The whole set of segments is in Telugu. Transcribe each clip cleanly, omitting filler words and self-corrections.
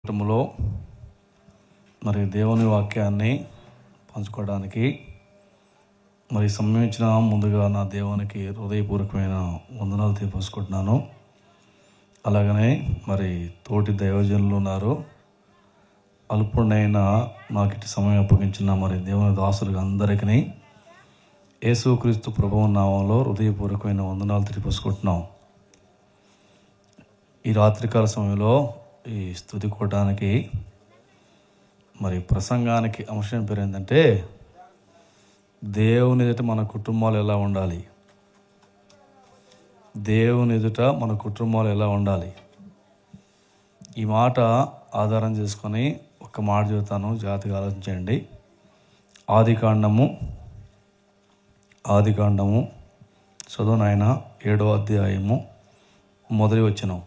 కుటుంబంలో మరి దేవుని వాక్యాన్ని పంచుకోవడానికి మరి సమయించిన ముందుగా నా దేవునికి హృదయపూర్వకమైన వందనాలు తెలియపరుచుకుంటున్నాను. అలాగనే మరి తోటి దైవజనులు ఉన్నారు. అల్పుడైన నాకు ఇటు సమయం అప్పగించిన మరి దేవుని దాసులకు అందరికీ యేసుక్రీస్తు ప్రభువు నామంలో హృదయపూర్వకమైన వందనాలు తెలియపరుచుకుంటున్నాం. ఈ రాత్రికాల సమయంలో ఈ స్తుతి కూటానికి మరి ప్రసంగానికి అంశం పేరు ఏంటంటే దేవుని ఎదుట మన కుటుంబాలు ఎలా ఉండాలి, దేవుని ఎదుట మన కుటుంబాలు ఎలా ఉండాలి. ఈ మాట ఆధారం చేసుకొని ఒక మాట చెబుతాను, జాగ్రత్తగా ఆలోచించండి. ఆదికాండము చదువు నాయన 7వ అధ్యాయము మొదటి వచనం.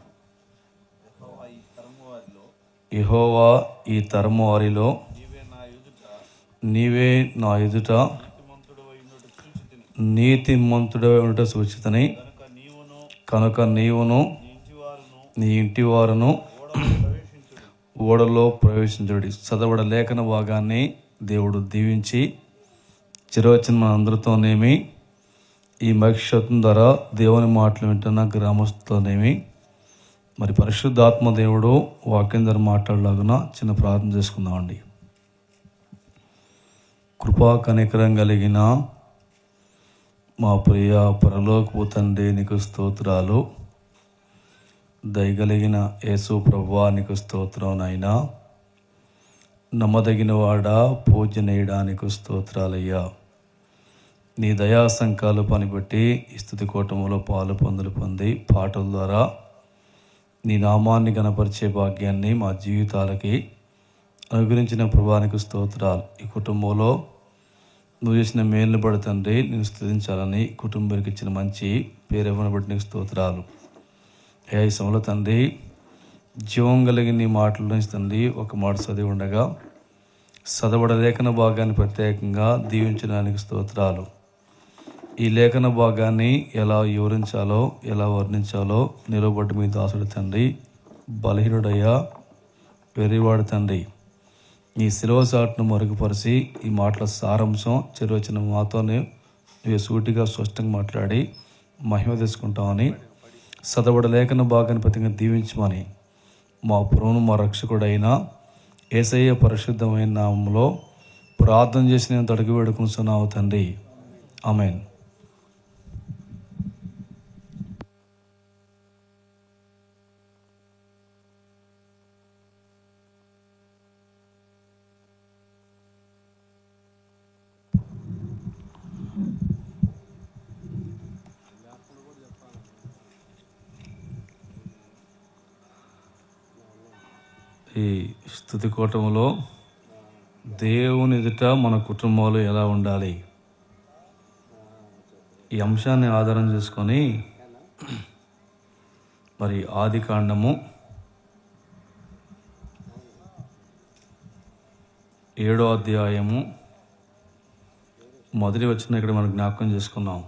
యెహోవా ఈ తరము వారిలో నీవే నా ఎదుట నీతిమంతుడవై ఉండుట సూచితని, కనుక నీవును నీ ఇంటి వారును ఓడలో ప్రవేశించుడి. చదవడ లేఖన భాగాన్ని దేవుడు దీవించి చిరవచన అందరితోనేమి ఈ మహిషత్వం ద్వారా దేవుని మాటలు వింటున్న గ్రామస్తులతోనేమి మరి పరిశుద్ధాత్మ దేవుడు వాక్యం ద్వారా మాట్లాడలాగున చిన్న ప్రార్థన చేసుకుందామండి. కృపా కనికరం కలిగిన మా ప్రియ పరలోకపు తండ్రి నీకు స్తోత్రాలు. దయగలిగిన యేసు ప్రభువా నీకు స్తోత్రం నాయనా. నమ్మదగిన వాడా పూజనీయడానికి స్తోత్రాలయ్యా. నీ దయా సంకాలు పనిబట్టి ఈ స్తుతి కూటములో పాలు పొంది పాటల ద్వారా నీ నామాన్ని గణపరిచే భాగ్యాన్ని మా జీవితాలకి అనుగ్రహించిన ప్రభానికి స్తోత్రాలు. ఈ కుటుంబంలో నువ్వు చేసిన మేలును బట్టి తండ్రి నేను స్తుతించాలని కుటుంబానికి ఇచ్చిన మంచి పేరెవరిని బట్టి నీకు స్తోత్రాలు. ఈ సమయంలో తండ్రి జీవం కలిగిన నీ మాటల నుంచి తండ్రి ఒక మాట చదివి ఉండగా చదవడ లేఖన భాగాన్ని ప్రత్యేకంగా దీవించడానికి స్తోత్రాలు. ఈ లేఖన భాగాన్ని ఎలా వివరించాలో ఎలా వర్ణించాలో నిలబడి మీ దాసుడు తండ్రి, బలహీనుడయ్యా వెర్రివాడు తండ్రి, ఈ శిలువ చాటును మరుగుపరిచి ఈ మాటల సారాంశం చిరవచన మాతోనే నువ్వు సూటిగా స్పష్టంగా మాట్లాడి మహిమ తెచ్చుకుంటామని చదవడ లేఖన భాగాన్ని ప్రతిగా దీవించమని మా ప్రభువును మా రక్షకుడైన యేసయ్య పరిశుద్ధమైన నామంలో ప్రార్థన చేసి నేను తొడిగి వేడుకుంటున్నావు తండ్రి, ఆమేన్. ఈ స్తుతి కూటములో దేవుని ఎదుట మన కుటుంబాలు ఎలా ఉండాలి, ఈ అంశాన్ని ఆధారం చేసుకొని మరి ఆదికాండము 7వ అధ్యాయము మొదటి వచనం ఇక్కడ మనం జ్ఞాపకం చేసుకున్నాం.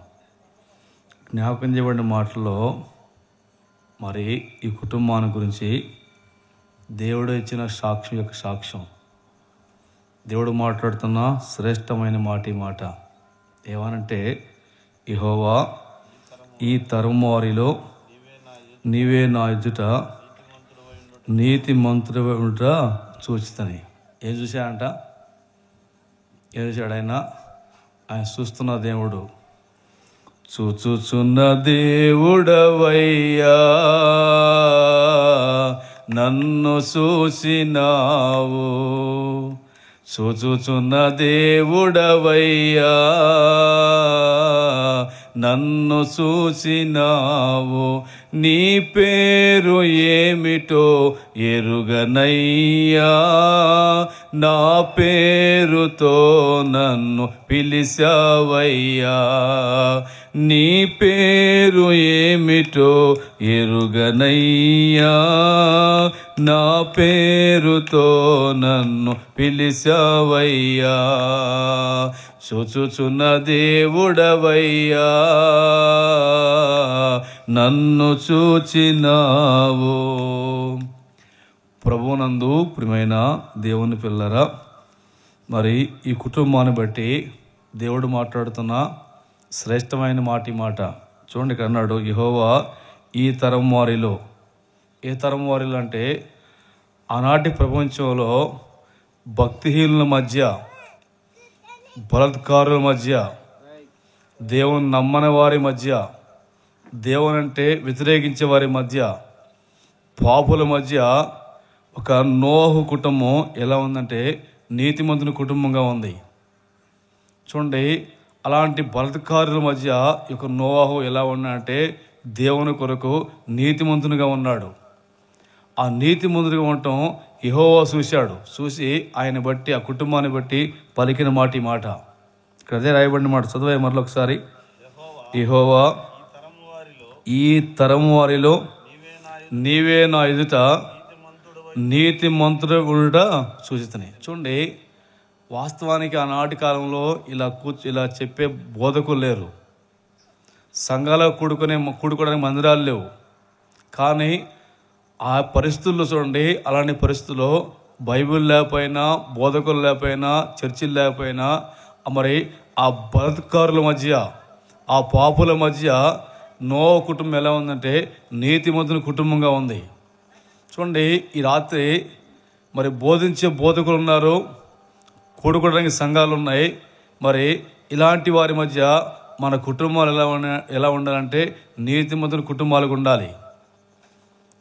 జ్ఞాపకం చేయబడిన మాటల్లో మరి ఈ కుటుంబాన్ని గురించి దేవుడు ఇచ్చిన సాక్ష్యం యొక్క సాక్ష్యం, దేవుడు మాట్లాడుతున్న శ్రేష్టమైన మాట ఈ మాట ఏమనంటే, యెహోవా ఈ తరము వారిలో నీవే నా ఎదుట నీతిమంతుడవై ఉండుట సూచితని. ఏం చూశాడంట? ఏం చూశాడు ఆయన చూస్తున్న దేవుడు. చూచుచున్న దేవుడవయ్యా నన్ను చూసినావు, చూచుచున్న దేవుడవయ్యా నన్ను చూసినావు, నీ పేరు ఏమిటో ఎరుగనయ్యా, నా పేరుతో నన్ను పిలిచావయ్యా, నీ పేరు ఏమిటో ఎరుగనయ్యా, నా పేరుతో నన్ను పిలిచావయ్యా, చూచుచున్న దేవుడవయ్యా నన్ను చూచినావు. ప్రభువునందు ప్రియమైన దేవుని పిల్లరా, మరి ఈ కుటుంబాన్ని బట్టి దేవుడు మాట్లాడుతున్న శ్రేష్టమైన మాట చూడండి. ఇక్కడ అన్నాడు, యెహోవా ఈ తరం వారిలో. ఏ తరం వారిలో అంటే ఆనాటి ప్రపంచంలో భక్తిహీనుల మధ్య, బలాత్కారుల మధ్య, దేవుని నమ్మని వారి మధ్య, దేవుని అంటే వ్యతిరేకించే వారి మధ్య, పాపుల మధ్య ఒక నోహు కుటుంబం ఎలా ఉందంటే నీతిమంతుని కుటుంబంగా ఉంది. చూడండి, అలాంటి బలాత్కారుల మధ్య ఈ యొక్క నోహు ఎలా ఉన్నాడంటే దేవుని కొరకు నీతిమంతునిగా ఉన్నాడు. ఆ నీతిమంతునిగా ఉండటం యెహోవా చూసి ఆయన బట్టి, ఆ కుటుంబాన్ని బట్టి పలికిన ఈ మాట ఇక్కడ అదే రాయబడిన మాట. చదువు మరలో ఒకసారి. యెహోవా ఈ తరం వారిలో నీవే నా ఎదుట నీతిమంతుడు ఉండుట సూచితని. చూడండి, వాస్తవానికి ఆనాటి కాలంలో ఇలా చెప్పే బోధకులు లేరు. సంఘాలు కూడుకోవడానికి మందిరాలు లేవు. కానీ ఆ పరిస్థితుల్లో చూడండి, అలాంటి పరిస్థితుల్లో బైబిల్ లేకపోయినా, బోధకులు లేకపోయినా, చర్చిలు లేకపోయినా, మరి ఆ బలాత్కారుల మధ్య, ఆ పాపుల మధ్య నోహు కుటుంబం ఎలా ఉందంటే నీతిమంతుని కుటుంబంగా ఉంది. చూడండి, ఈ రాత్రి మరి బోధించే బోధకులు ఉన్నారు, కూడుకోవడానికి సంఘాలు ఉన్నాయి. మరి ఇలాంటి వారి మధ్య మన కుటుంబాలు ఎలా ఉండాలంటే నీతిమంతుని కుటుంబాలకు ఉండాలి.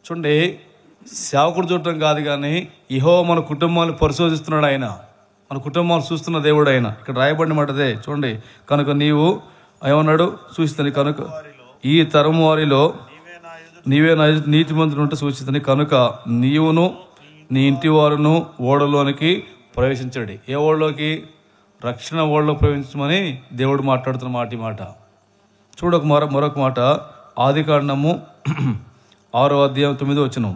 చూడండి, సేవకుడు చూడటం కాదు, కానీ యెహోవా మన కుటుంబాన్ని పరిశోధిస్తున్నాడు. ఆయన మన కుటుంబాన్ని చూస్తున్న దేవుడు ఆయన. ఇక్కడ రాయబడిన మాట అదే. చూడండి, కనుక నీవు ఏమన్నాడు సూచిస్తుంది, కనుక ఈ తరం వారిలో నీవే నా నీతిమంతుడు ఉంటే సూచిస్తుంది, కనుక నీవును నీ ఇంటి వారును ఓడలోనికి ప్రవేశించండి. ఏ ఓడలోకి? రక్షణ ఓడలో ప్రవేశించమని దేవుడు మాట్లాడుతున్న మాట. చూడక మరొక మాట, ఆదికాండము 6వ అధ్యాయం 9వ వచనం.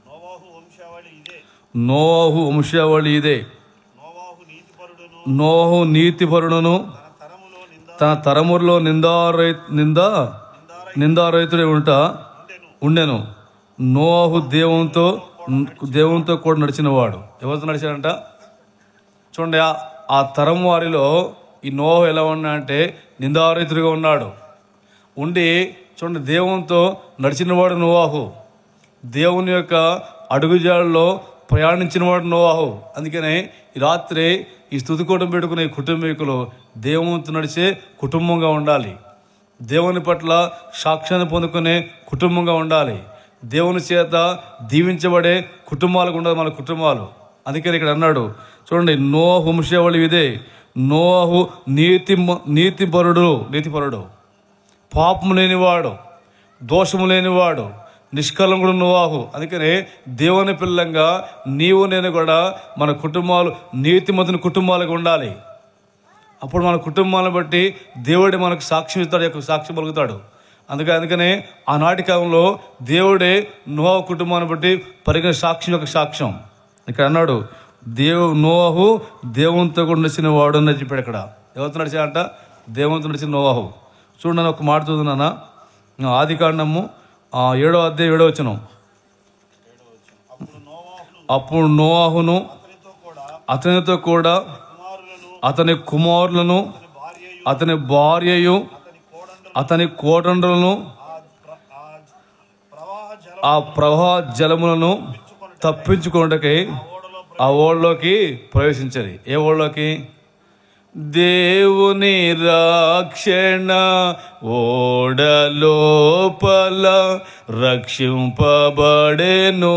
నోవాహు వంశావళి ఇదే. నోవాహు నీతిపరుడును తన తరములో నిందారహితుడే ఉండెను. నోవాహు దేవునితో కూడా నడిచినవాడు. ఎవరితో నడిచాడంట? చూడండి, ఆ తరం వారిలో ఈ నోవాహు ఎలా ఉన్నాడంటే నిందారహితుడిగా ఉన్నాడు. చూడండి, దేవునితో నడిచినవాడు నోవాహు. దేవుని యొక్క అడుగుజాడలో ప్రయాణించినవాడు నోవాహు. అందుకనే ఈ రాత్రి ఈ స్తుతికూటం పెట్టుకునే కుటుంబీకులు దేవునితో నడిచే కుటుంబంగా ఉండాలి. దేవుని పట్ల సాక్ష్యాన్ని పొందుకునే కుటుంబంగా ఉండాలి. దేవుని చేత దీవించబడే కుటుంబాలకు ఉండాలి మన కుటుంబాలు. అందుకని ఇక్కడ అన్నాడు, చూడండి, నోవాహు వంశావళి ఇదే. నోవాహు నీతిపరుడు, పాపము లేనివాడు, దోషము లేనివాడు, నిష్కలంకుడు నోవాహు. అందుకనే దేవుని పిల్లంగా నీవు నేను కూడా మన కుటుంబాలు నీతిమంతుని కుటుంబాలకు ఉండాలి. అప్పుడు మన కుటుంబాలను బట్టి దేవుడే మనకు సాక్ష్యం ఇస్తాడు, సాక్ష్యం పలుకుతాడు. అందుకనే ఆనాటి కాలంలో దేవుడే నోవాహు కుటుంబాన్ని బట్టి పరిగణ సాక్ష్యం. ఇక్కడ అన్నాడు, నోవాహు దేవునితో కూడా నడిచిన వాడు అని చెప్పాడు. ఇక్కడ ఎవరితో నడిచాడంట? దేవునితో నడిచిన నోవాహు. చూడండి, ఒక మాట చదువుతున్నా. ఆదికాండము 7వ అధ్యాయం 7వ వచనం. అప్పుడు నోవాహును అతనితో కూడా అతని కుమారులను, అతని భార్యయు, అతని కోడండ్రులను ఆ ప్రవాహ జలములను తప్పించుకోవడానికి ఆ ఓడలోకి ప్రవేశించారు. ఏ ఓడలోకి? దేవుని రక్షణ ఓడలోపల రక్షింపబడెను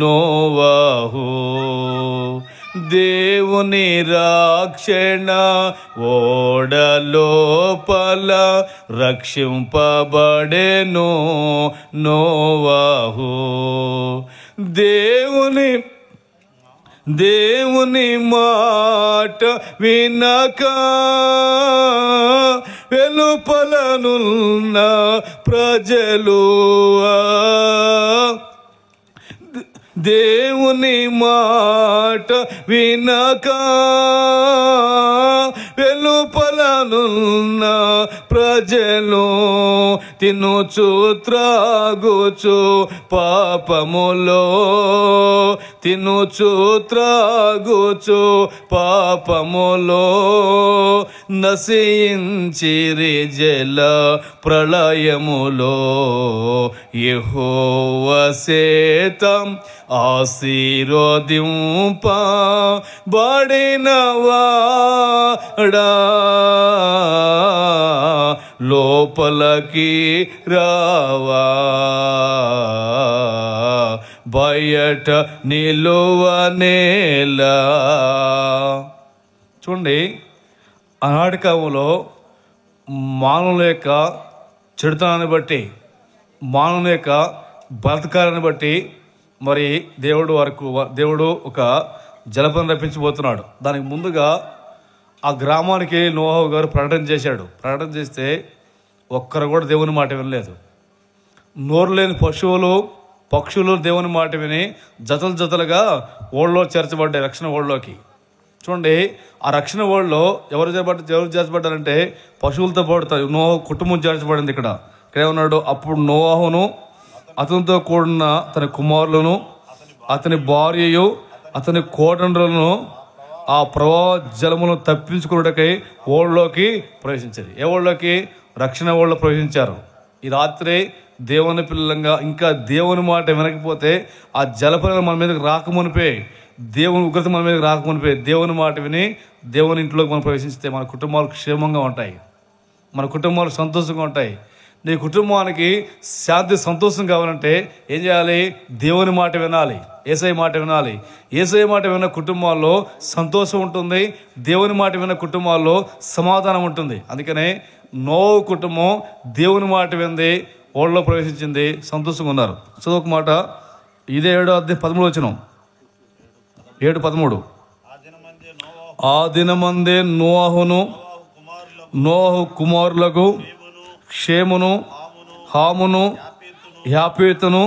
నోవాహు. దేవుని రక్షణ ఓడలోపల రక్షింపబడెను నోవాహు. దేవుని మాట వినక వెలుపలనున్న ప్రజలు దేవుని మాట వినక వెలుపలనున్న ప్రజలు తినుచు త్రాగుచు పాపములో, తినుచు త్రాగుచు పాపములో నశించిరి జల ప్రళయములో. యెహోవా చేతం ఆశీర్వదింపబడినవాడా లోపలికి రావా, బయట నిలువనేలా. చూడండి, ఆనాటి కాలంలో మానవుల యొక్క చెడుతనాన్ని బట్టి, మానవుల యొక్క బలత్కారాన్ని బట్టి మరి దేవుడు ఒక జలపను రప్పించబోతున్నాడు. దానికి ముందుగా ఆ గ్రామానికి నోవాహు గారు ప్రకటన చేశాడు. ప్రకటన చేస్తే ఒక్కరు కూడా దేవుని మాట వినలేదు. నోరు లేని పశువులు పక్షులు దేవుని మాట విని జతలు జతలుగా ఓళ్ళలో చేర్చబడ్డాయి, రక్షణ ఓళ్ళలోకి. చూడండి, ఆ రక్షణ ఓళ్ళలో ఎవరు చేర్చబడ్డారంటే పశువులతో పాటు నోవాహు కుటుంబం చేర్చబడింది. ఇక్కడ ఏమన్నాడు, అప్పుడు నోవాహును అతనితో కూడిన అతని కుమారులను అతని భార్యయు అతని కోడండ్రులను ఆ ప్రవాహ జలములను తప్పించుకున్నటకై ఓళ్ళలోకి ప్రవేశించారు. ఏ ఓళ్ళలోకి? రక్షణ ఓళ్ళలో ప్రవేశించారు. ఈ రాత్రి దేవుని పిల్లలంగా ఇంకా దేవుని మాట వినకపోతే ఆ జలపరణ మన మీదకి రాకమునిపే, దేవుని ఉగ్రత మన మీదకి రాకమునిపే దేవుని మాట విని దేవుని ఇంట్లోకి మనం ప్రవేశిస్తే మన కుటుంబాలు క్షేమంగా ఉంటాయి, మన కుటుంబాలు సంతోషంగా ఉంటాయి. నీ కుటుంబానికి శాంతి సంతోషం కావాలంటే ఏం చేయాలి? దేవుని మాట వినాలి, యేసయ్య మాట వినాలి. యేసయ్య మాట విన్న కుటుంబాల్లో సంతోషం ఉంటుంది, దేవుని మాట విన్న కుటుంబాల్లో సమాధానం ఉంటుంది. అందుకనే నోవాహు కుటుంబం దేవుని మాట వింది, ఓళ్ళలో ప్రవేశించింది, సంతోషంగా ఉన్నారు. చదువు మాట, ఇదే 7:13 7:13. ఆ దినమందే నోవాహును నోవాహు కుమారులకు షేమును హామును యాపేతును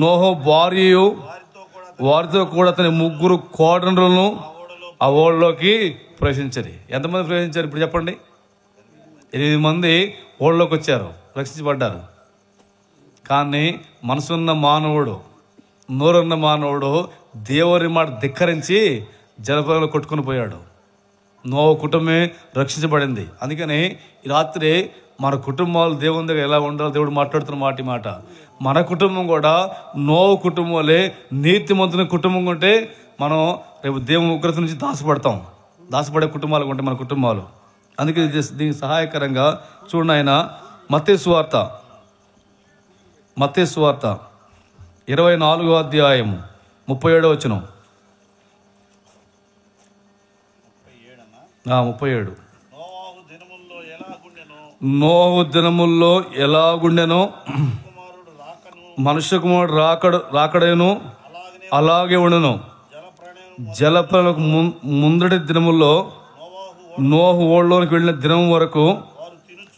నోహు భార్యయు వారితో కూడా అతని 3 కోడండ్రులను ఆ ఓళ్ళలోకి ప్రవేశించారు. ఎంతమంది ప్రవేశించారు ఇప్పుడు చెప్పండి? 8 మంది ఓళ్ళలోకి వచ్చారు, రక్షించబడ్డారు. కానీ మనసున్న మానవుడు, నోరున్న మానవుడు దేవుని మాట ధిక్కరించి జలపరంలో కొట్టుకుని పోయాడు. నోవాహు కుటుంబమే రక్షించబడింది. అందుకని ఈ రాత్రి మన కుటుంబాలు దేవుని దగ్గర ఎలా ఉండాలో దేవుడు మాట్లాడుతున్న మాట మన కుటుంబం కూడా నోవాహు కుటుంబంలో నీతిమంతుని కుటుంబం ఉంటే మనం రేపు దేవుని ఉగ్రత నుంచి దాచపడే కుటుంబాలు ఉంటాయి మన కుటుంబాలు. అందుకే దీనికి సహాయకరంగా చూడండి, ఆయన మత్తయి సువార్త 24వ అధ్యాయం 37వ వచనం. 37. నోహు దినముల్లో ఎలాగుండెనో మనుష్య కుమారుడు రాకడను అలాగే ఉండెను. జలప్రళయమునకు ముందటి దినముల్లో నోహు ఓళ్ళలోనికి వెళ్ళిన దినం వరకు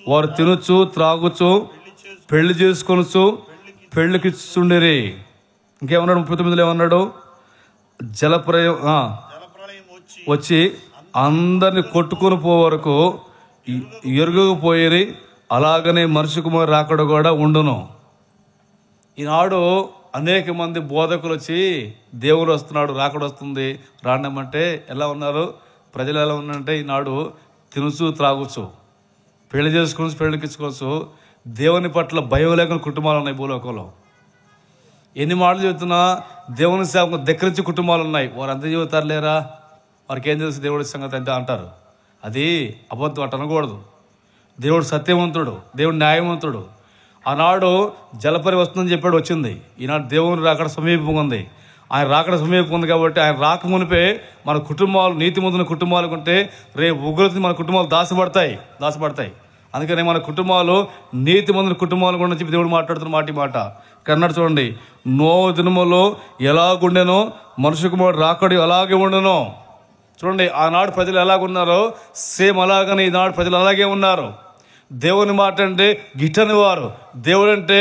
వారు తినుచు త్రాగుచు పెళ్లి చేసుకొనుచు పెళ్లికిచ్చుండిరి. ఇంకేమన్నాడు? 39లో ఏమన్నాడు? జలప్రళయం వచ్చి అందరిని కొట్టుకొని పో వరకు ఎరుగుపోయి అలాగనే మనిషి కుమారు రాకడ కూడా ఉండును. ఈనాడు అనేక మంది బోధకులు వచ్చి దేవుడు వస్తున్నాడు, రాకడ వస్తుంది రాండమంటే ఎలా ఉన్నారు ప్రజలు? ఎలా ఉన్నారంటే ఈనాడు తినుచు త్రాగుచు పెళ్లి చేసుకోవచ్చు పెళ్లికిచ్చుకోవచ్చు. దేవుని పట్ల భయం లేకుండా కుటుంబాలు ఉన్నాయి భూలోకంలో. ఎన్ని మాటలు చెబుతున్నా దేవుని సేవకు దగ్గరించి కుటుంబాలు ఉన్నాయి. వారు అంత చెబుతారు లేరా, వారికి ఏం తెలుసు దేవుడి సంగతి అంటే అంటారు. అది అబద్ధం, అట్ట అనకూడదు. దేవుడు సత్యవంతుడు, దేవుడు న్యాయవంతుడు. ఆనాడు జలపరి వస్తుందని చెప్పాడు, వచ్చింది. ఈనాడు దేవుని రాకడ సమీపంగా ఉంది. ఆయన రాకడ సమీపంగా ఉంది కాబట్టి ఆయన రాక మునిపే మన కుటుంబాలు నీతిమంతుల కుటుంబాలు ఉంటే రేపు ఉగ్రత మన కుటుంబాలు దాచబడతాయి. అందుకని మన కుటుంబాలు నీతిమంతుల కుటుంబాలు కూడా చెప్పి దేవుడు మాట్లాడుతున్న మాట కన్నడ చూడండి. నోవహు దినములో ఎలాగుండెనో మనుష్య కుమారుడు రాకడ అలాగే ఉండెనో. చూడండి, ఆనాడు ప్రజలు ఎలాగున్నారో సేమ్ అలాగని ఈనాడు ప్రజలు అలాగే ఉన్నారు. దేవుని మాట అంటే గిట్టని వారు, దేవుడు అంటే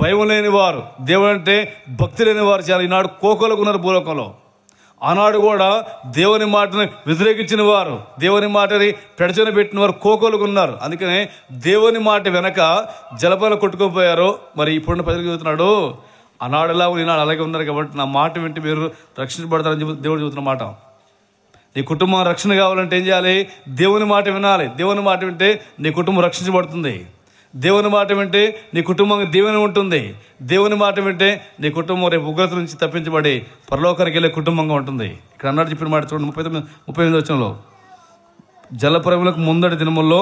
భయం లేని వారు, దేవుడు అంటే భక్తి లేని వారు చాలా ఈనాడు కోకోలకు ఉన్నారు భూలోకంలో. ఆనాడు కూడా దేవుని మాటని వ్యతిరేకించిన వారు, దేవుని మాటని పెడచన పెట్టిన వారు కోకోలుగా ఉన్నారు. అందుకనే దేవుని మాట వెనక జలపాలు కొట్టుకోపోయారు. మరి ఇప్పుడున్న ప్రజలకు చెబుతున్నాడు, ఆనాడు ఎలా ఈనాడు అలాగే ఉన్నారు కాబట్టి నా మాట వింటే మీరు రక్షించబడతారని చెప్పి దేవుడు చెబుతున్న మాట. నీ కుటుంబం రక్షణ కావాలంటే ఏం చేయాలి? దేవుని మాట వినాలి. దేవుని మాట వింటే నీ కుటుంబం రక్షించబడుతుంది. దేవుని మాట వింటే నీ కుటుంబం దీవెన ఉంటుంది. దేవుని మాట వింటే నీ కుటుంబం రేపు ఉగ్రత నుంచి తప్పించబడి పరలోకానికి వెళ్ళే కుటుంబంగా ఉంటుంది. ఇక్కడ అన్నాడు చెప్పిన మాట చూడండి, 38 వచనంలో, జలప్రలయములకు ముందటి దినముల్లో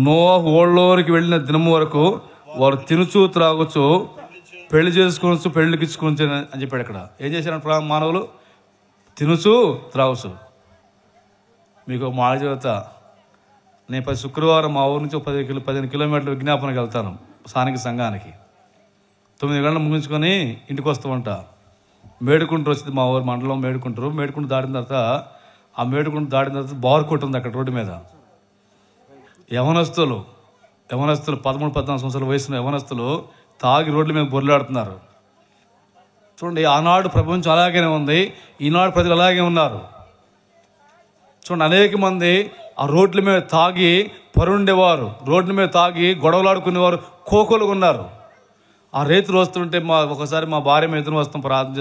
నోవహు ఓళ్ళలోనికి వెళ్ళిన దినము వరకు వారు తినుచు త్రాగుచు పెళ్లి చేసుకోవచ్చు, పెళ్లికి ఇచ్చుకోవచ్చు అని చెప్పాడు. ఇక్కడ ఏం చేశారు మానవులు? తినుచు త్రాగుచు. మీకు మాట చెబుతా, నేను 10 శుక్రవారం మా ఊరు నుంచి 15 కిలోమీటర్ల విజ్ఞాపనకి వెళ్తాను స్థానిక సంఘానికి. 9 గంటలు ముగించుకొని ఇంటికి వస్తూ ఉంటా. మేడుకుంటూ వచ్చింది మా ఊరు మండలం మేడుకుంటారు. మేడుకుంటూ దాటిన తర్వాత బార్ కొట్టు ఉంది అక్కడ రోడ్డు మీద. యవనస్తులు 13-14 సంవత్సరాల వయసున్న యవనస్తులు తాగి రోడ్ల మీద బొర్లాడుతున్నారు. చూడండి, ఆనాడు ప్రపంచం అలాగే ఉంది, ఈనాడు ప్రజలు అలాగే ఉన్నారు. చూడండి, అనేక మంది ఆ రోడ్ల మీద తాగి పరుండేవారు, రోడ్ల మీద తాగి గొడవలాడుకునేవారు కోకోలుగా ఉన్నారు. ఆ రైతులు వస్తుంటే ఒకసారి మా భార్య మీద ఎదురు వస్తాం, ప్రార్థన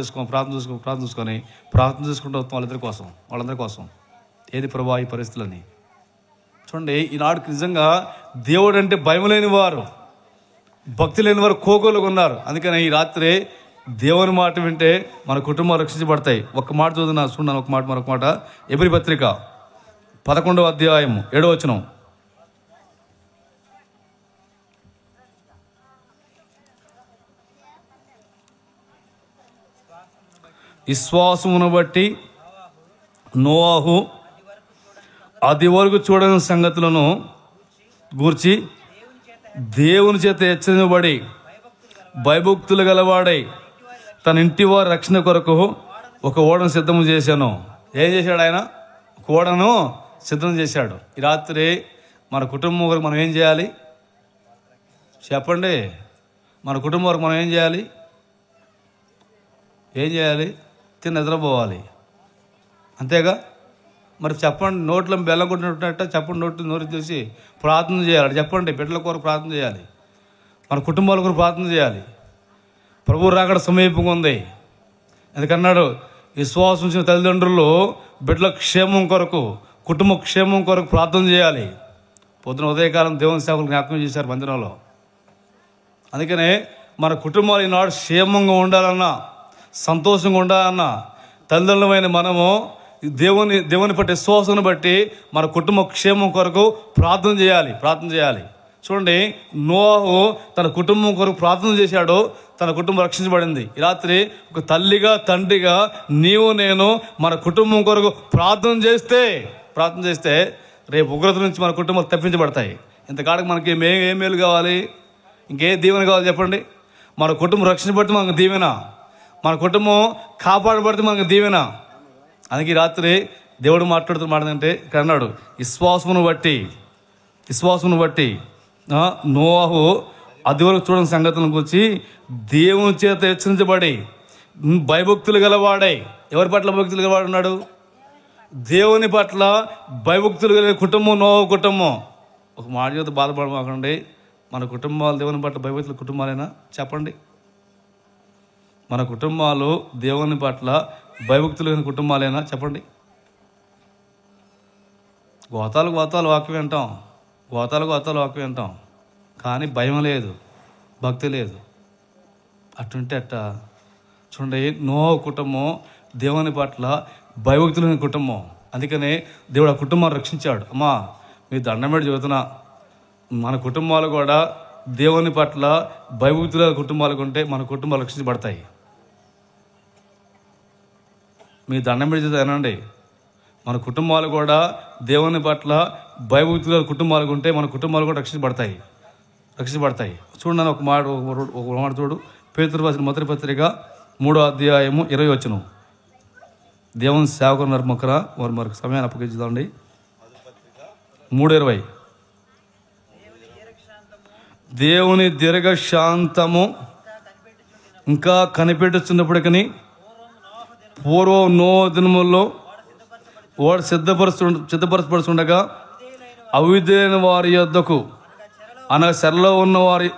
చేసుకుంటూ వస్తాం వాళ్ళందరి కోసం. ఏది ప్రభా ఈ పరిస్థితులని? చూడండి, ఈనాడు నిజంగా దేవుడు అంటే భయం లేని వారు, భక్తి లేని వారు కోకోలుగా ఉన్నారు. అందుకని ఈ రాత్రి దేవుని మాట వింటే మన కుటుంబాలు రక్షించబడతాయి. ఒక్క మాట చూస్తున్నాను, మరొక మాట. ఎబ్రీ పత్రిక 11వ అధ్యాయం 7వ వచనం. విశ్వాసమును బట్టి నోవాహు అది వరకు చూడని సంగతులను గూర్చి దేవుని చేత హెచ్చరించబడి భయభక్తులు గలవాడై తన ఇంటి వారి రక్షణ కొరకు ఒక ఓడను సిద్ధం చేశాను. ఏం చేశాడు ఆయన? ఒక ఓడను సిద్ధం చేశాడు. ఈ రాత్రి మన కుటుంబం వరకు మనం ఏం చేయాలి చెప్పండి? మన కుటుంబం వరకు మనం ఏం చేయాలి? తిని నిద్రపోవాలి, అంతేగా? మరి చెప్పండి, నోట్లో బెల్లం కొట్టినట్ట చెప్పండి, నోరు చూసి ప్రార్థన చేయాలి. చెప్పండి, బిడ్డల కొరకు ప్రార్థన చేయాలి, మన కుటుంబాల కొరకు ప్రార్థన చేయాలి. ప్రభు రాకడ సమీపంగా ఉంది. ఎందుకన్నాడు, విశ్వాసం ఉంచిన తల్లిదండ్రులు బిడ్డల క్షేమం కొరకు, కుటుంబ క్షేమం కొరకు ప్రార్థన చేయాలి. పొద్దున ఉదయకాలం దేవుని సేవకులు జ్ఞాపకం చేశారు మందిరంలో. అందుకనే మన కుటుంబాలు ఈనాడు క్షేమంగా ఉండాలన్నా, సంతోషంగా ఉండాలన్నా, తల్లిదండ్రులమైన మనము దేవుని పట్టి విశ్వాసం బట్టి మన కుటుంబ క్షేమం కొరకు ప్రార్థన చేయాలి. చూడండి, నోవాహు తన కుటుంబం కొరకు ప్రార్థన చేశాడు, తన కుటుంబం రక్షించబడింది. ఈ రాత్రి ఒక తల్లిగా తండ్రిగా నీవు నేను మన కుటుంబం కొరకు ప్రార్థన చేస్తే రేపు ఉగ్రత నుంచి మన కుటుంబాలు తప్పించబడతాయి. ఇంతకాడికి మనకి ఏ మేలు కావాలి? ఇంకే దీవెన కావాలి చెప్పండి? మన కుటుంబం రక్షించబడితే మనకు దీవెన, మన కుటుంబం కాపాడబడితే మనకు దీవెన. అందుకే ఈ రాత్రి దేవుడు మాట్లాడుతుంటే ఇక్కడ అన్నాడు, విశ్వాసమును బట్టి నోవాహు అది వరకు చూడని సంగతులను గురించి దేవుని చేత హెచ్చరించబడి భయభక్తులు గలవాడై. ఎవరి పట్ల భక్తులు గలవాడు ఉన్నాడు? దేవుని పట్ల భయభక్తులు కలిగిన కుటుంబం నోవాహు కుటుంబం. ఒక మాట చేత బాధపడమాకండి, మన కుటుంబాలు దేవుని పట్ల భయభక్తుల కుటుంబాలేనా చెప్పండి? మన కుటుంబాలు దేవుని పట్ల భయభక్తులు కలిగిన కుటుంబాలేనా చెప్పండి? గోతాలు వాక్యం వింటాం, కానీ భయం లేదు, భక్తి లేదు. అట్టుంటే అట్ట. చూడండి, నోవాహు కుటుంబం దేవుని పట్ల భయభక్తులు కలిగిన కుటుంబం. అందుకనే దేవుడు ఆ కుటుంబాన్ని రక్షించాడు. అమ్మా, మీ దండం పెట్టి చెబుతున్నా, మన కుటుంబాలు కూడా దేవుని పట్ల భయభక్తుల కుటుంబాలకు ఉంటే మన కుటుంబాలు రక్షించబడతాయి. మీ దండం పెట్టి అనండి, మన కుటుంబాలు కూడా దేవుని పట్ల భయభక్తుల కుటుంబాలకు ఉంటే మన కుటుంబాలు కూడా రక్షించబడతాయి. చూడండి, ఒక మాట చూడు. పేతురు రాసిన మొదటి పత్రిక 3వ అధ్యాయము 20 వచనం. దేవుని సేవకులు నర్మకరా వారు మరొక సమయాన్ని అప్పగించుదాండి. 3:20. దేవుని దీర్ఘశాంతము ఇంకా కనిపెట్టుచున్నప్పటికీ పూర్వం నోవహు దినముల్లో వాడు సిద్ధపరచబడుతుండగా అవిధేయులైన వారి యొద్దకు అనగా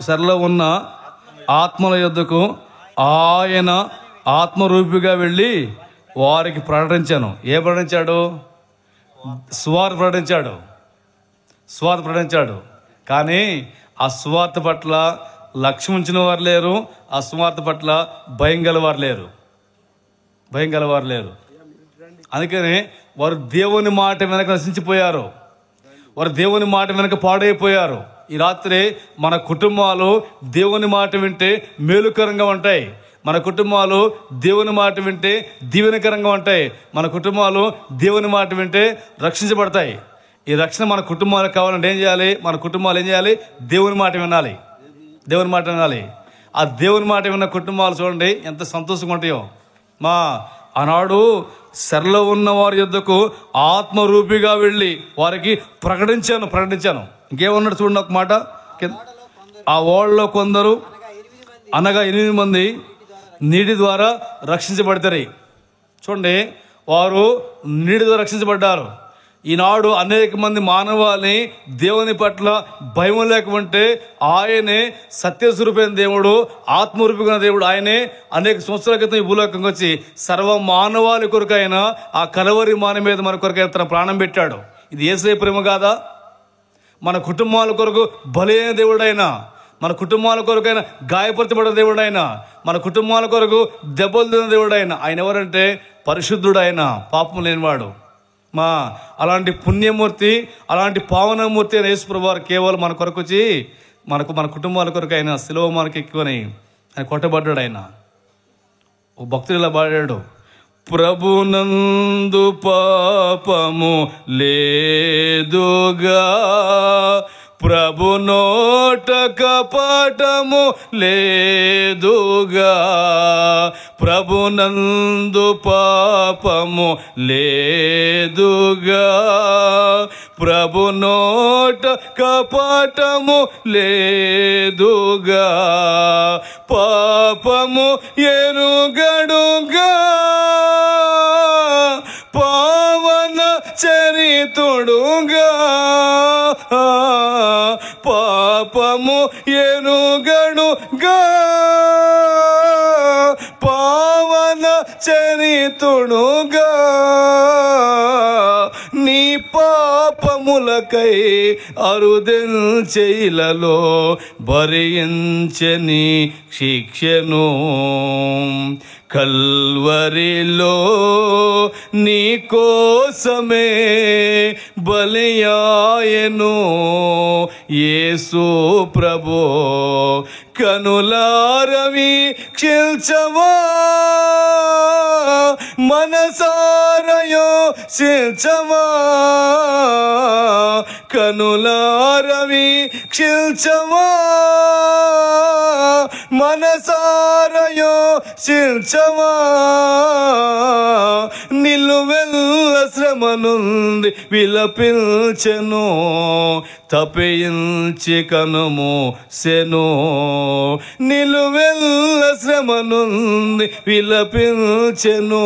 చెరలో ఉన్న ఆత్మల యొద్దకు ఆయన ఆత్మరూపిగా వెళ్ళి వారికి ప్రకటించాను. ప్రకటించాడు? సువార్త ప్రకటించాడు. కానీ ఆ సువార్త పట్ల లక్ష్యం ఉంచిన వారు లేరు. ఆ సువార్త పట్ల భయం గలవారు లేరు. అందుకని వారు దేవుని మాట వెనక నశించిపోయారు. వారు దేవుని మాట వెనక పాడైపోయారు. ఈ రాత్రి మన కుటుంబాలు దేవుని మాట వింటే మేలుకరంగా ఉంటాయి. మన కుటుంబాలు దేవుని మాట వింటే దీవెనకరంగా ఉంటాయి. మన కుటుంబాలు దేవుని మాట వింటే రక్షించబడతాయి. ఈ రక్షణ మన కుటుంబాలకు కావాలంటే ఏం చేయాలి? మన కుటుంబాలు ఏం చేయాలి? దేవుని మాట వినాలి. ఆ దేవుని మాట విన్న కుటుంబాలు చూడండి ఎంత సంతోషంగా ఉంటాయో. ఆనాడు చెరలో ఉన్న వారి యొద్దకు ఆత్మరూపిగా వెళ్ళి వారికి ప్రకటించాను. ఇంకేమన్నాడు చూడండి ఒక మాట. ఆ ఓళ్ళలో కొందరు అనగా 8 మంది నీటి ద్వారా రక్షించబడతారు. చూడండి, వారు నీటి ద్వారా రక్షించబడ్డారు. ఈనాడు అనేక మంది మానవాళిని దేవుని పట్ల భయం లేకుంటే ఆయనే సత్యస్వరూపైన దేవుడు, ఆత్మరూపిగా దేవుడు. ఆయనే అనేక సంవత్సరాల క్రితం ఈ భూలోకంగా వచ్చి సర్వ మానవాళి కొరకైనా ఆ కలవరి మాన మీద మన కొరకైనా తన ప్రాణం పెట్టాడు. ఇది యేసయ్య ప్రేమ కాదా? మన కుటుంబాల కొరకు బలైన దేవుడైనా, మన కుటుంబాల కొరకైనా గాయపరచబడిన దేవుడైనా, మన కుటుంబాల కొరకు దెబ్బలు తిన్న దేవుడైనా ఆయన ఎవరంటే పరిశుద్ధుడు. ఆయన పాపం లేనివాడు. అలాంటి పుణ్యమూర్తి, అలాంటి పావనమూర్తి అయిన యేసు ప్రభువు వారు కేవలం మన కొరకు వచ్చి మన కుటుంబాల కొరకు ఆయన శిలువ మనకి ఎక్కువని ఆయన కొట్టబడ్డాడు. ఆయన ఒక భక్తుడు ఇలా పాడాడు, ప్రభునందు పాపము లేదుగా, ప్రభు నోట కపటము లేదుగా, ప్రభునందు పాపము లేదుగా, ప్రభు నోట కపటము లేదుగా, పాపము ఎరుగడుగా, పావన చరితుడుగా, పాపము ఎరుగడుగా, పావన చరితుడుగా, నీ పాపములకై అరుదెల్చెయిలలో భరించని శిక్షను, కల్వరిలో నీ కోసమే బలియాయెను యేసు ప్రభో, కనులారవి క్షిల్చవా, మనసారయో శిల్చవా, కనులారవి క్షిల్చవా, మనసారయో శిల్చవా, నిలువెల్ల శ్రమ నుండి విలపించెను, తప్పించి కనుము సెను, నిలువెల్ల శ్రమ నుండి విలపించెను,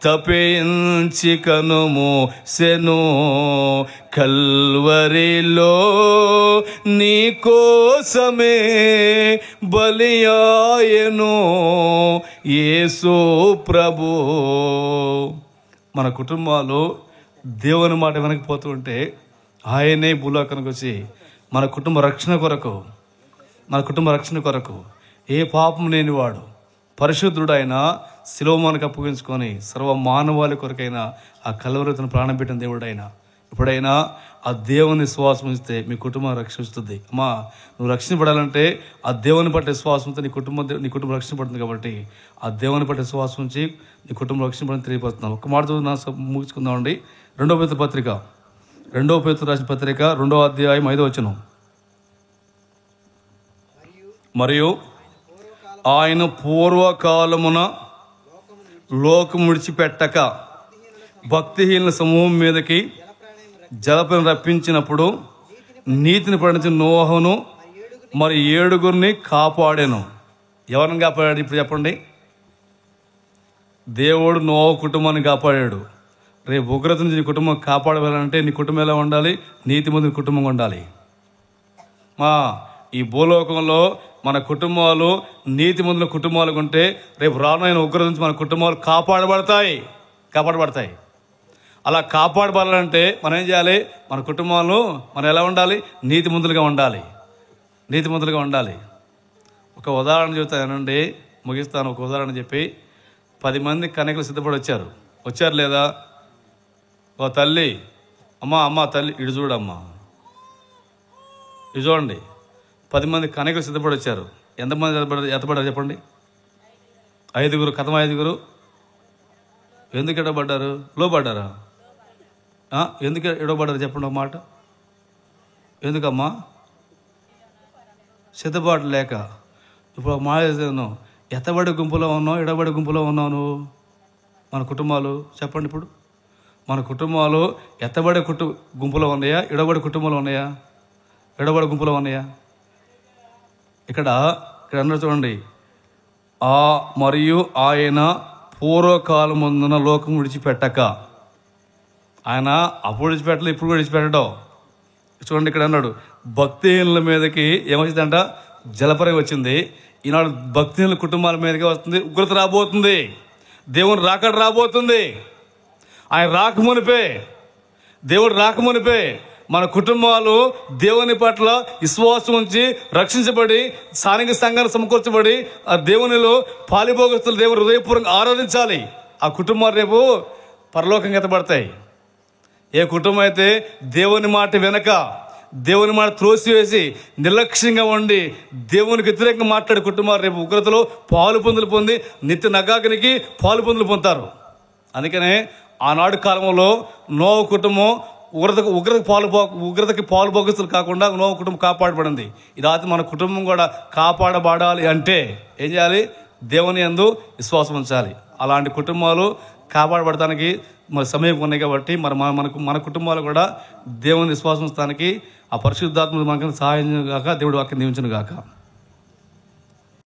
తప్పించి కనుము సెను, కల్వరిలో నీ కోసమే బలియాయెను యేసు ప్రభు. మన కుటుంబాలు దేవుని మాట వెనకపోతూ ఉంటే ఆయనే భూలోకానికి వచ్చి మన కుటుంబ రక్షణ కొరకు ఏ పాపం లేనివాడు పరిశుద్ధుడైన శిలువ మనకు అప్పగించుకొని సర్వ మానవాళి కొరకైనా ఆ కల్వరితను ప్రాణం పెట్టిన దేవుడైనా ఎప్పుడైనా ఆ దేవుని విశ్వాసం ఉంచితే మీ కుటుంబం రక్షిస్తుంది. అమ్మా, నువ్వు రక్షించబడాలంటే ఆ దేవుని పట్ల విశ్వాసం ఉంటే నీ కుటుంబం రక్షించబడుతుంది. కాబట్టి ఆ దేవుని పట్ల విశ్వాసం ఉంచి నీ కుటుంబం రక్షించబడని తెలియపరుస్తున్నావు. ఒక మాట ముగించుకుందామండి. 2వ పేతురు పత్రిక, 2వ పేతురు రాసిన పత్రిక 2వ అధ్యాయం 5వ వచనం. మరియు ఆయన పూర్వకాలమున లోకము విడిచిపెట్టక భక్తిహీన సమూహం మీదకి జలప్రళయం రప్పించినప్పుడు నీతిని ప్రకటించిన నోవహును మరి 7 కాపాడాను. ఎవరిని కాపాడాడు? ఇప్పుడు చెప్పండి. దేవుడు నోవహు కుటుంబాన్ని కాపాడాడు. రేపు ఉగ్రత నుంచి నీ కుటుంబం కాపాడాలంటే నీ కుటుంబం ఎలా ఉండాలి? నీతిమంతుని కుటుంబంగా ఉండాలి. ఈ భూలోకంలో మన కుటుంబాలు నీతిమంతుల కుటుంబాలు ఉంటే రేపు రానున్న ఉగ్రత నుంచి మన కుటుంబాలు కాపాడబడతాయి. అలా కాపాడబడాలంటే మనం ఏం చేయాలి? మన కుటుంబాలను మనం ఎలా ఉండాలి? నీతిమంతులుగా ఉండాలి. ఒక ఉదాహరణ చెబుతానండి, ముగిస్తాను. ఒక ఉదాహరణ చెప్పి 10 మంది కన్యకలు సిద్ధపడి వచ్చారు లేదా? ఓ తల్లి, అమ్మ తల్లి ఇటు చూడమ్మా, ఇటు చూడండి. 10 మంది కన్యకలు సిద్ధపడి వచ్చారు. ఎంతమంది ఎత్తపడ్డారు చెప్పండి? 5. కథం 5. ఎందుకు ఎడబడ్డారు? లోబడ్డారా? ఎందుకు ఎడబడ్డారు చెప్పండి ఒక మాట. ఎందుకమ్మా? సిద్ధపాటు లేక. ఇప్పుడు మా ఎత్తబడి గుంపులో ఉన్నావు, ఎడబడి గుంపులో ఉన్నావు నువ్వు. మన కుటుంబాలు చెప్పండి. ఇప్పుడు మన కుటుంబాలు ఎత్తబడే గుంపులో ఉన్నాయా, ఎడబడి కుటుంబంలో ఉన్నాయా? ఎడబడి గుంపులో ఉన్నాయా? ఇక్కడ అన్నారు చూడండి. మరియు ఆయన పూర్వకాలమందున లోకం విడిచిపెట్టక, ఆయన అప్పుడు విడిచిపెట్టలేదు, ఇప్పుడు కూడా విడిచిపెట్టడం. చూడండి, ఇక్కడ అన్నాడు భక్తిహీనుల మీదకి ఏమొచ్చిందంట? జలపరం వచ్చింది. ఈనాడు భక్తిహీనుల కుటుంబాల మీదకి వస్తుంది, ఉగ్రత రాబోతుంది, దేవుని రాకడ రాబోతుంది. ఆయన దేవుడు రాకమునిపే మన కుటుంబాలు దేవుని పట్ల విశ్వాసం ఉంచి రక్షించబడి స్థానిక సంఘాన్ని సమకూర్చబడి ఆ దేవునిలో పాలిభోగస్తులు దేవుని హృదయపూర్వకంగా ఆరాధించాలి. ఆ కుటుంబాలు రేపు పరలోకంగా ఎత్తబడతాయి. ఏ కుటుంబం అయితే దేవుని మాట వెనక, దేవుని మాట త్రోసివేసి నిర్లక్ష్యంగా ఉండి దేవునికి వ్యతిరేకంగా మాట్లాడే కుటుంబాలు రేపు ఉగ్రతలో పాలు పొంది నిత్య నగాగ్నికి పాలు పొందుతారు. అందుకనే ఆనాడు కాలంలో నోవహు కుటుంబం ఉగ్రతకి పాలుభోగస్తులు కాకుండా నోవహు కుటుంబం కాపాడబడింది. ఇది మన కుటుంబం కూడా కాపాడబడాలి అంటే ఏం చేయాలి? దేవుని యందు విశ్వాసం ఉంచాలి. అలాంటి కుటుంబాలు కాపాడబడటానికి మరి సమయం ఉన్నాయి కాబట్టి మన కుటుంబాలు కూడా దేవుని విశ్వాసం ఉంచడానికి ఆ పరిశుద్ధాత్మ మనకు సహాయం గాక, దేవుడి వాక్యం దీవించును గాక.